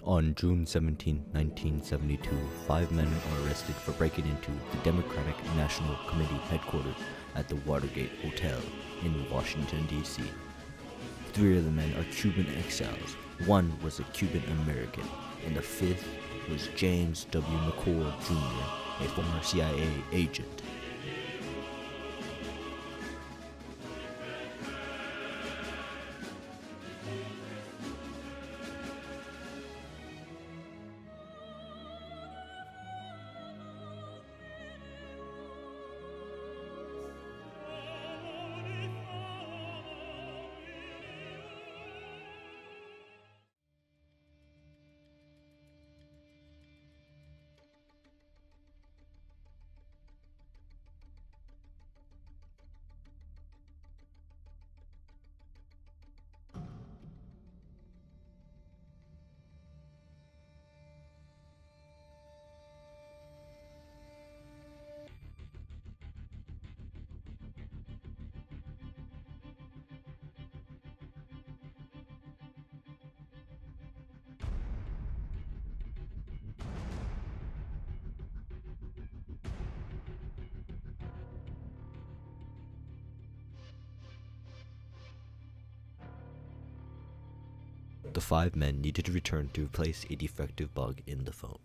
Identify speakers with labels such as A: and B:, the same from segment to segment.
A: On June 17, 1972, 5 men are arrested for breaking into the Democratic National Committee headquarters at the Watergate Hotel in Washington, D.C. 3 of the men are Cuban exiles, 1 was a Cuban American, and the 5th was James W. McCord Jr., a former CIA agent. The 5 men needed to return to replace a defective bug in the phone.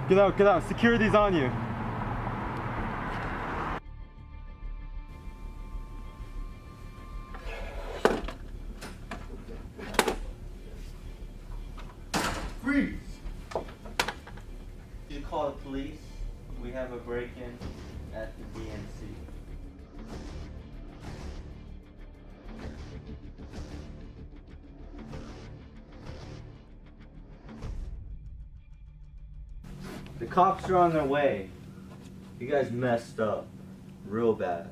B: Get out. Security's on you.
C: Freeze! You call the police. We have a break-in at the DNC. The cops are on their way. You guys messed up. Real bad.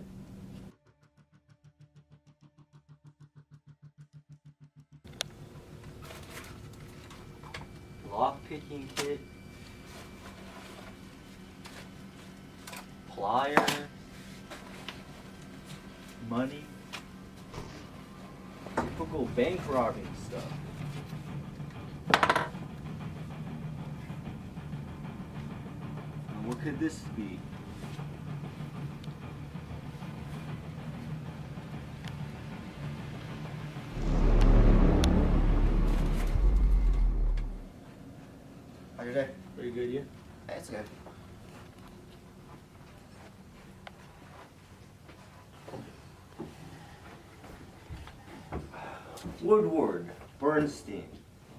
C: Lock-picking kit. Pliers. Money. Typical bank robbing stuff. What could this be? How's your day? Pretty good, you? That's good. Woodward, Bernstein.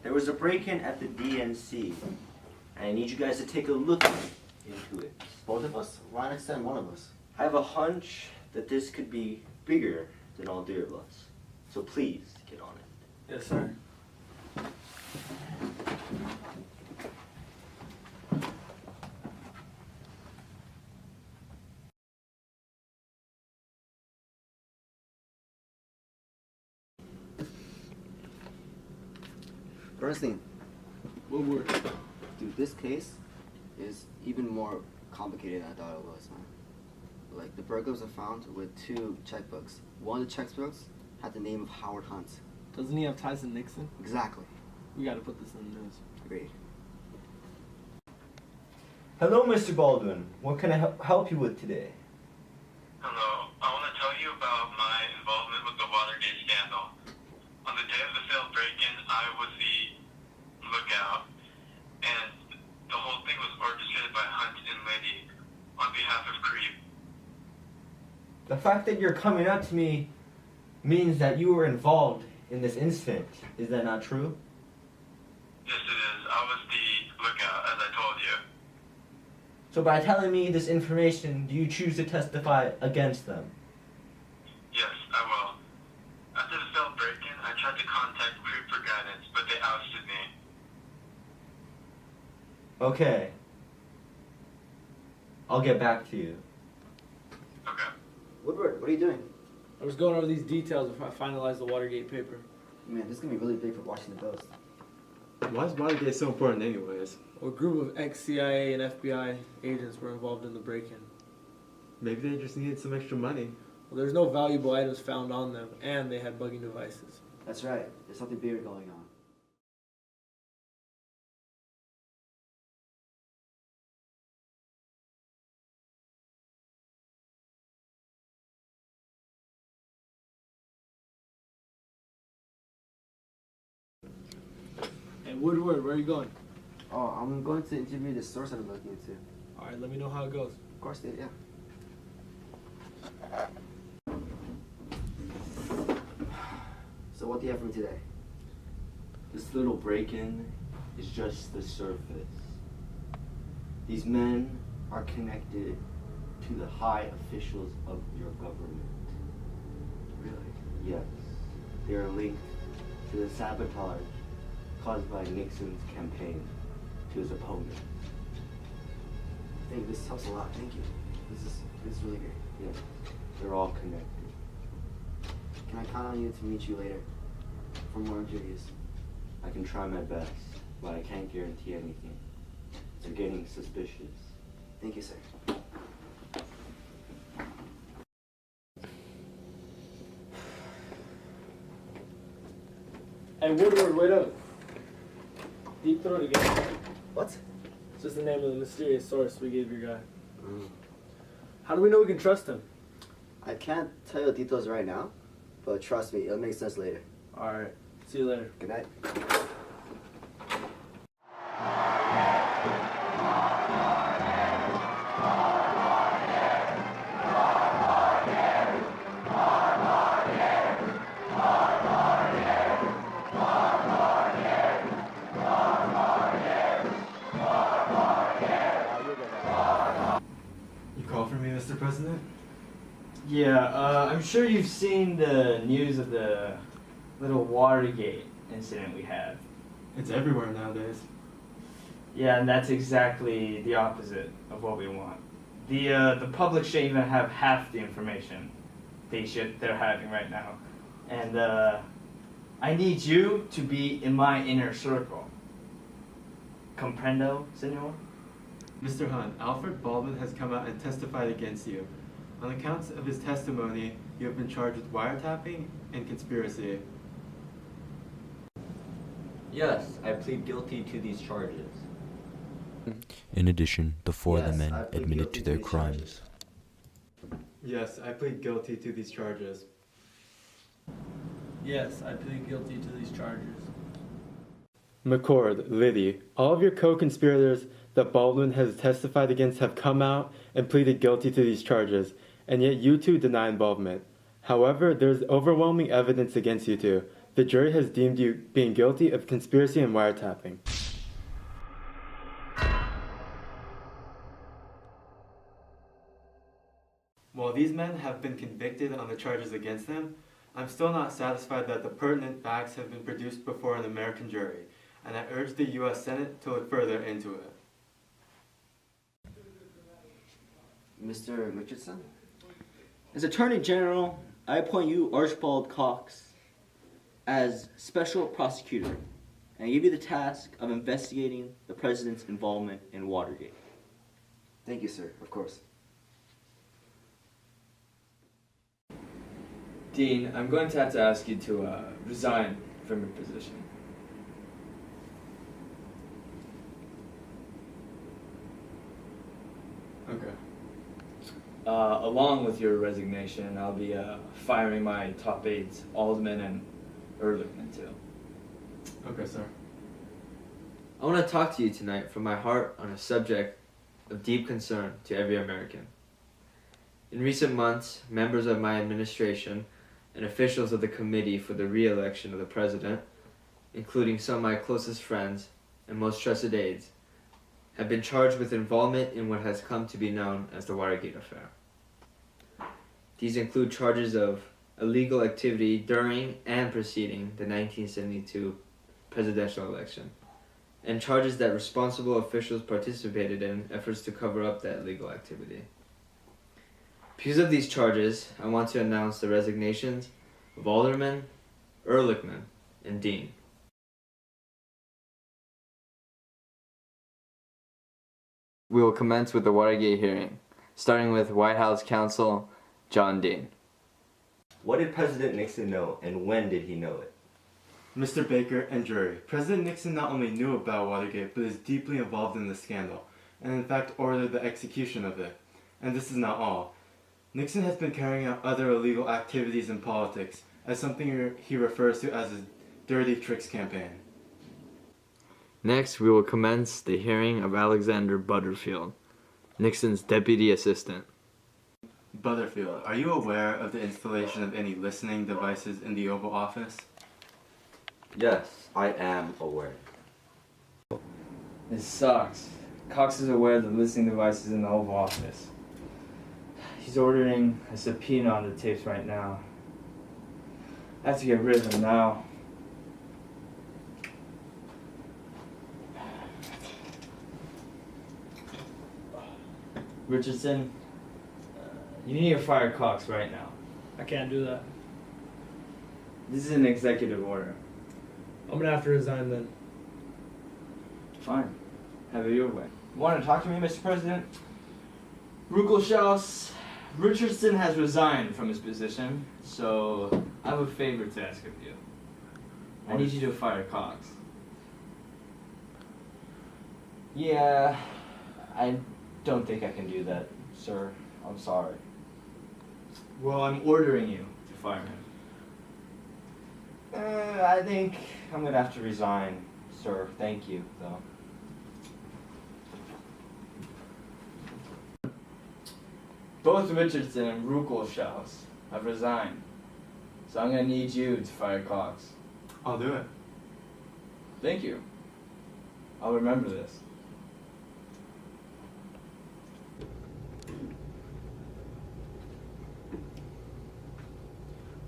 C: There was a break-in at the DNC. I need you guys to take a look into it.
D: Both of us? Why not extend one of us?
C: I have a hunch that this could be bigger than all three of us. So please, get on it.
B: Yes, sir.
D: Bernstein,
B: Woodward.
D: dude, this case is even more complicated than I thought it was, man. Like, the burglars are found with 2 checkbooks. One of the checkbooks had the name of Howard Hunt.
E: Doesn't he have ties to Nixon?
D: Exactly.
E: We gotta put this in the news.
D: Agreed.
C: Hello, Mr. Baldwin. What can I help you with today?
F: Hello. I want to tell you about my involvement with the Watergate scandal. On the day of the failed break-in, I was the lookout, and the whole thing was orchestrated by Hunt and Liddy on behalf of Creep.
C: The fact that you're coming up to me means that you were involved in this incident. Is that not true?
F: Yes, it is. I was the lookout, as I told you.
C: So by telling me this information, do you choose to testify against them?
F: Yes, I will. After the
C: Okay. I'll get back to you.
F: Okay.
D: Woodward, what are you doing?
E: I was going over these details before I finalized the Watergate paper.
D: Man, this is gonna be really big for Washington Post.
B: Why is Watergate so important anyways?
E: A group of ex-CIA and FBI agents were involved in the break-in.
B: Maybe they just needed some extra money.
E: Well, there's no valuable items found on them, and they had bugging devices.
D: That's right. There's something bigger going on.
E: Hey, Woodward, where are you going?
D: Oh, I'm going to interview the source I'm looking into.
E: All right, let me know how it goes.
D: Of course, yeah. So what do you have for me today?
C: This little break-in is just the surface. These men are connected to the high officials of your government.
D: Really?
C: Yes, they are linked to the sabotage caused by Nixon's campaign to his opponent.
D: I think this helps a lot. Thank you. This is really great.
C: Yes, they're all connected.
D: Can I count on you to meet you later for more interviews?
C: I can try my best, but I can't guarantee anything. They're getting suspicious.
D: Thank you, sir.
E: Hey, Woodward, wait up. Deep Throat again.
D: What?
E: It's just the name of the mysterious source we gave your guy. How do we know we can trust him?
D: I can't tell you the details right now, but trust me, it'll make sense later.
E: All right, see you later.
D: Good night.
B: You called for me, Mr. President?
G: Yeah, I'm sure you've seen the news of the little Watergate incident we had.
B: It's everywhere nowadays.
G: Yeah, and that's exactly the opposite of what we want. The public shouldn't even have half the information they're having right now. And I need you to be in my inner circle. Comprendo, senor?
B: Mr. Hunt, Alfred Baldwin has come out and testified against you. On accounts of his testimony, you have been charged with wiretapping and conspiracy.
A: Yes, I plead guilty to these charges.
H: In addition, the four of the
D: Yes,
H: men
D: I plead
H: admitted
D: guilty
H: to
D: to
H: their
D: these
H: crimes.
B: Yes, I plead guilty to these charges.
E: Yes, I plead guilty to these charges.
B: McCord, Liddy, all of your co-conspirators that Baldwin has testified against have come out and pleaded guilty to these charges, and yet you two deny involvement. However, there is overwhelming evidence against you two. The jury has deemed you being guilty of conspiracy and wiretapping. While these men have been convicted on the charges against them, I'm still not satisfied that the pertinent facts have been produced before an American jury, and I urge the U.S. Senate to look further into it.
D: Mr. Richardson?
C: As Attorney General, I appoint you, Archibald Cox, as special prosecutor, and I give you the task of investigating the president's involvement in Watergate.
D: Thank you, sir. Of course.
G: Dean, I'm going to have to ask you to resign from your position.
B: Okay.
G: Along with your resignation, I'll be firing my top aides, Aldman and Ehrlichman too.
B: Okay, sir.
I: I want to talk to you tonight from my heart on a subject of deep concern to every American. In recent months, members of my administration and officials of the Committee for the Re-election of the President, including some of my closest friends and most trusted aides, have been charged with involvement in what has come to be known as the Watergate affair. These include charges of illegal activity during and preceding the 1972 presidential election, and charges that responsible officials participated in efforts to cover up that illegal activity. Because of these charges, I want to announce the resignations of Alderman, Ehrlichman, and Dean. We will commence with the Watergate hearing, starting with White House counsel John Dean.
J: What did President Nixon know, and when did he know it?
B: Mr. Baker and jury, President Nixon not only knew about Watergate, but is deeply involved in the scandal, and in fact ordered the execution of it. And this is not all. Nixon has been carrying out other illegal activities in politics, as something he refers to as his dirty tricks campaign.
I: Next, we will commence the hearing of Alexander Butterfield, Nixon's deputy assistant.
B: Butterfield, are you aware of the installation of any listening devices in the Oval Office?
J: Yes, I am aware.
G: This sucks. Cox is aware of the listening devices in the Oval Office. He's ordering a subpoena on the tapes right now. I have to get rid of them now. Richardson, you need to fire Cox right now.
E: I can't do that.
G: This is an executive order.
E: I'm gonna have to resign then.
G: Fine. Have it your way. You want to talk to me, Mr. President? Ruckelshaus, Richardson has resigned from his position, so I have a favor to ask of you. I need you to fire Cox.
K: Yeah, I don't think I can do that, sir. I'm sorry.
G: Well, I'm ordering you to fire him.
K: I think I'm gonna have to resign, sir. Thank you, though.
G: Both Richardson and Ruckelshaus have resigned, so I'm gonna need you to fire Cox.
B: I'll do it.
G: Thank you. I'll remember this.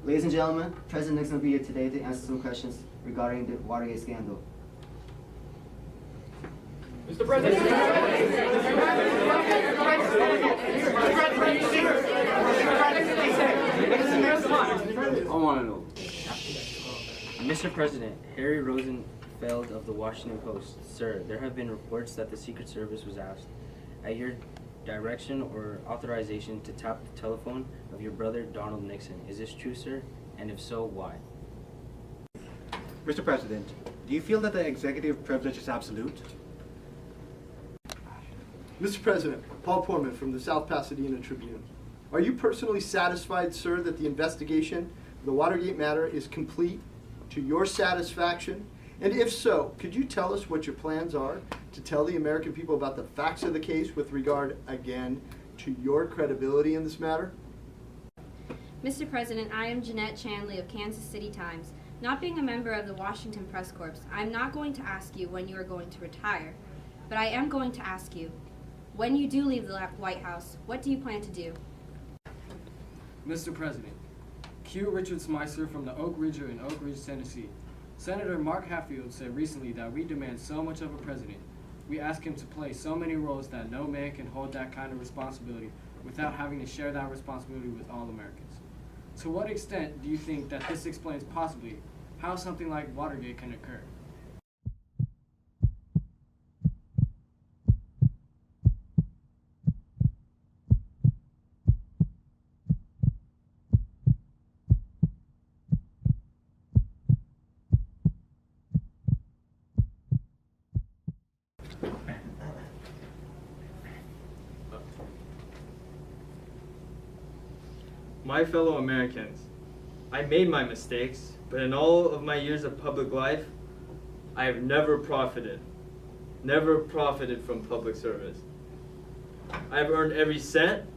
D: Ladies and gentlemen, President Nixon will be here today to answer some questions regarding the Watergate scandal.
E: Mr. President!
L: I want to know. Mr. President, Harry Rosenfeld of the Washington Post. Sir, there have been reports that the Secret Service was asked at your direction or authorization to tap the telephone of your brother Donald Nixon. Is this true, sir? And if so, why?
M: Mr. President, do you feel that the executive privilege is absolute?
N: Mr. President, Paul Poorman from the South Pasadena Tribune. Are you personally satisfied, sir, that the investigation of the Watergate matter is complete to your satisfaction? And if so, could you tell us what your plans are to tell the American people about the facts of the case with regard, again, to your credibility in this matter?
O: Mr. President, I am Jeanette Chanley of Kansas City Times. Not being a member of the Washington Press Corps, I'm not going to ask you when you are going to retire, but I am going to ask you, when you do leave the White House, what do you plan to do?
P: Mr. President, Q. Richard Smicer from the Oak Ridger in Oak Ridge, Tennessee. Senator Mark Hatfield said recently that we demand so much of a president. We ask him to play so many roles that no man can hold that kind of responsibility without having to share that responsibility with all Americans. To what extent do you think that this explains possibly how something like Watergate can occur?
G: My fellow Americans, I made my mistakes, but in all of my years of public life, I have never profited from public service. I have earned every cent,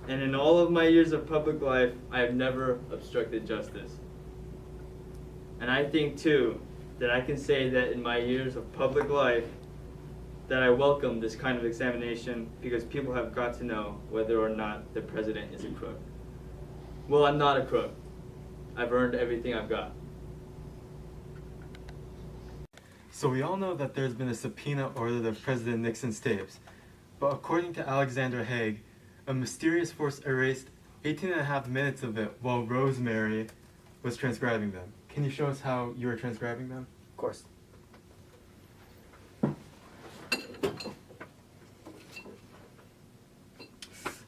G: and in all of my years of public life, I have never obstructed justice. And I think too, that I can say that in my years of public life, that I welcome this kind of examination because people have got to know whether or not the president is a crook. Well, I'm not a crook. I've earned everything I've got.
B: So we all know that there's been a subpoena ordered of President Nixon's tapes. But according to Alexander Haig, a mysterious force erased 18.5 minutes of it while Rosemary was transcribing them. Can you show us how you were transcribing them?
E: Of course.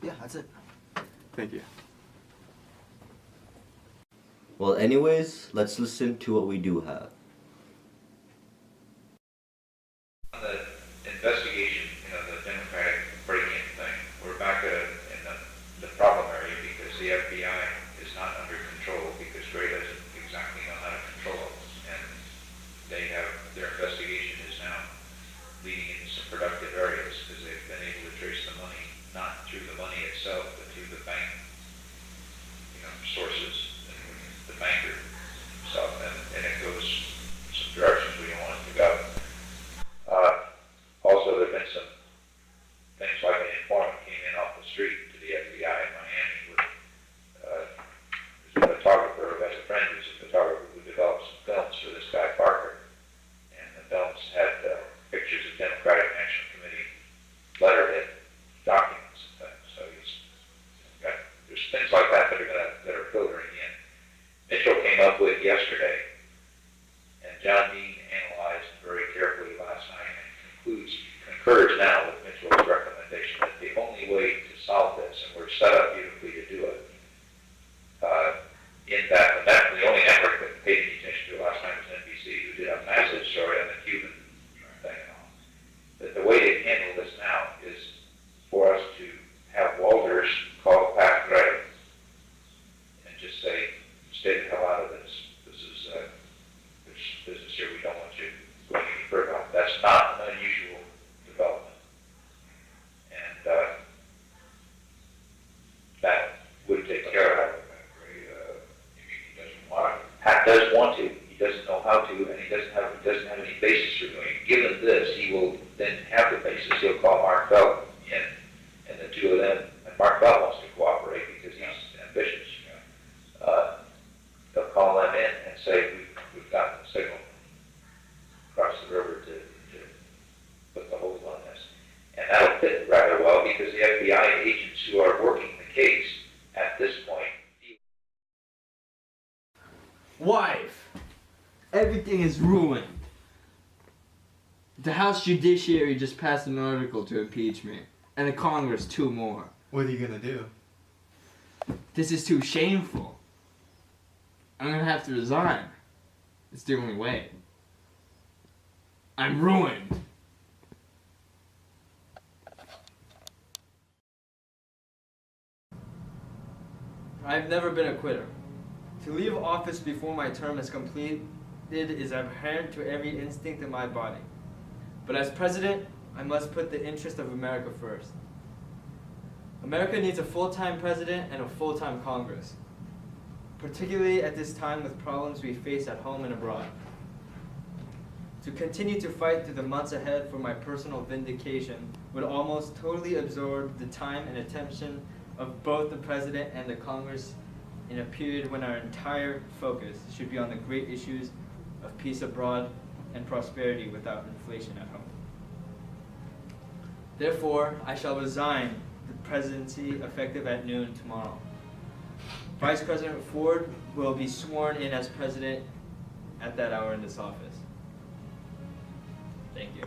D: Yeah, that's it.
B: Thank you.
J: Well, anyways, let's listen to what we do have.
Q: The investigation, the Democratic break-in thing, we're back in the problem area because the FBI is not under control because Gray doesn't exactly know how to control it. And they have, their investigation is now leading into some productive areas because they've been able to trace the money, not through the money itself, but through the bank, sources, and the banker himself, and it goes some directions we don't want it to go. Also, there have been some things like an informant came in off the street to the FBI in Miami with a photographer who has a friend who's a photographer who developed some films for this guy Parker. And the films had pictures of Democratic National Committee letterhead documents and things. So there's things like that that are filtering in. Mitchell came up with yesterday, and John Dean analyzed very carefully last night and concurs now with Mitchell's recommendation that the only way to solve this, and we're set up beautifully to do it, the only network that paid any attention to last night was NBC, who did a massive story on the Cuban thing and all. That the way to handle this now is for us to have Walters call Pat Gray and just say, stay the hell out of this. This is business here. We don't want you going any further. That's not an unusual development. And that would take care of it. Pat does want to. He doesn't know how to, and he doesn't have any basis for doing it. Given this, he will then have the basis. He'll call Mark Felt in, and the two of them. And Mark Felt wants to cooperate because he's ambitious. They'll call them in and say, "We've got the signal across the river to put the hold on this," and that'll fit rather well because the FBI agents who are working the case at this point.
G: Wife, everything is ruined. The House Judiciary just passed an article to impeach me, and the Congress 2 more.
B: What are you gonna do?
G: This is too shameful. I'm gonna have to resign. It's the only way. I'm ruined. I've never been a quitter. To leave office before my term is completed is abhorrent to every instinct in my body. But as president, I must put the interest of America first. America needs a full-time president and a full-time Congress, particularly at this time with problems we face at home and abroad. To continue to fight through the months ahead for my personal vindication would almost totally absorb the time and attention of both the president and the Congress in a period when our entire focus should be on the great issues of peace abroad and prosperity without inflation at home. Therefore, I shall resign the presidency effective at noon tomorrow. Vice President Ford will be sworn in as president at that hour in this office. Thank you.